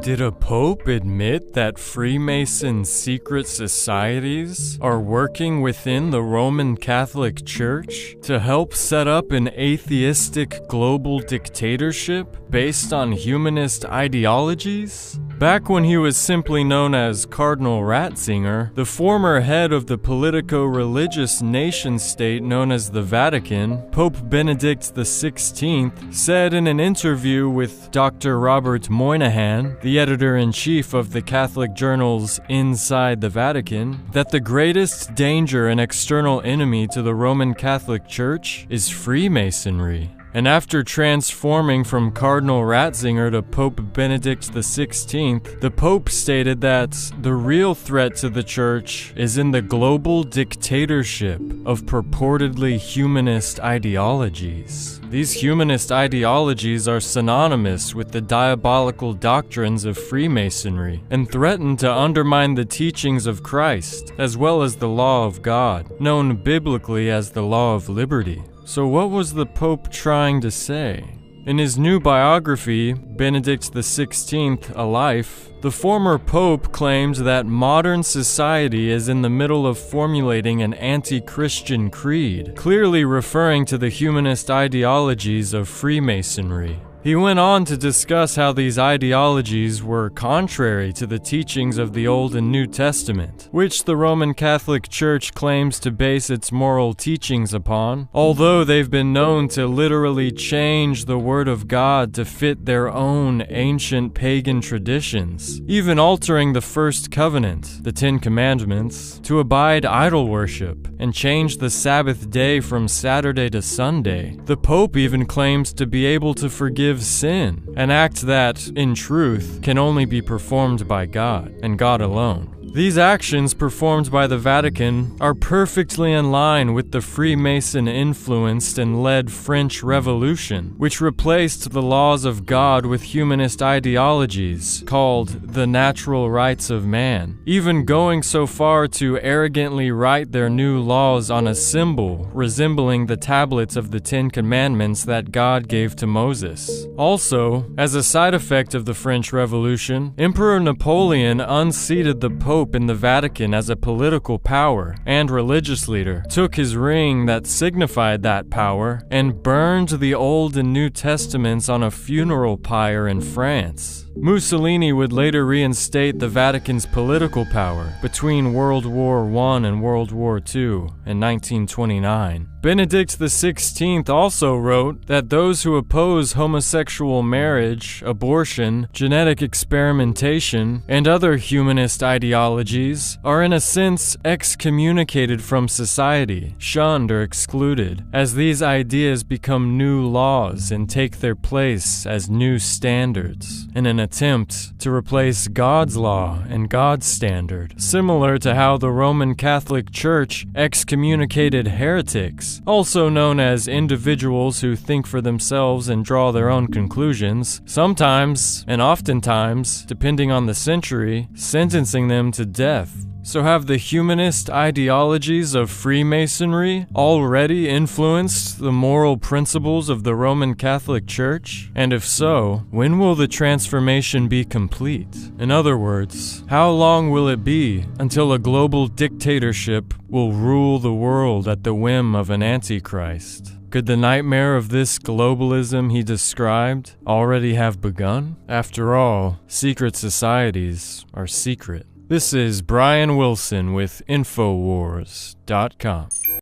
Did a pope admit that Freemason secret societies are working within the Roman Catholic Church to help set up an atheistic global dictatorship based on humanist ideologies? Back when he was simply known as Cardinal Ratzinger, the former head of the politico-religious nation-state known as the Vatican, Pope Benedict XVI, said in an interview with Dr. Robert Moynihan, the editor-in-chief of the Catholic journals Inside the Vatican, that the greatest danger and external enemy to the Roman Catholic Church is Freemasonry. And after transforming from Cardinal Ratzinger to Pope Benedict XVI, the Pope stated that the real threat to the Church is in the global dictatorship of purportedly humanist ideologies. These humanist ideologies are synonymous with the diabolical doctrines of Freemasonry and threaten to undermine the teachings of Christ, as well as the law of God, known biblically as the law of liberty. So what was the Pope trying to say? In his new biography, Benedict XVI, A Life, the former Pope claimed that modern society is in the middle of formulating an anti-Christian creed, clearly referring to the humanist ideologies of Freemasonry. He went on to discuss how these ideologies were contrary to the teachings of the Old and New Testament, which the Roman Catholic Church claims to base its moral teachings upon, although they've been known to literally change the Word of God to fit their own ancient pagan traditions, even altering the First Covenant, the Ten Commandments, to abide idol worship, and change the Sabbath day from Saturday to Sunday. The Pope even claims to be able to forgive sin, an act that, in truth, can only be performed by God, and God alone. These actions performed by the Vatican are perfectly in line with the Freemason-influenced and led French Revolution, which replaced the laws of God with humanist ideologies called the natural rights of man, even going so far to arrogantly write their new laws on a symbol resembling the tablets of the Ten Commandments that God gave to Moses. Also, as a side effect of the French Revolution, Emperor Napoleon unseated the Pope in the Vatican as a political power and religious leader, took his ring that signified that power, and burned the Old and New Testaments on a funeral pyre in France. Mussolini would later reinstate the Vatican's political power between World War I and World War II in 1929. Benedict XVI also wrote that those who oppose homosexual marriage, abortion, genetic experimentation, and other humanist ideologies are in a sense excommunicated from society, shunned or excluded, as these ideas become new laws and take their place as new standards, in an attempt to replace God's law and God's standard, similar to how the Roman Catholic Church excommunicated heretics, also known as individuals who think for themselves and draw their own conclusions, sometimes, and oftentimes, depending on the century, sentencing them to death. So have the humanist ideologies of Freemasonry already influenced the moral principles of the Roman Catholic Church? And if so, when will the transformation be complete? In other words, how long will it be until a global dictatorship will rule the world at the whim of an antichrist? Could the nightmare of this globalism he described already have begun? After all, secret societies are secret. This is Brian Wilson with Infowars.com.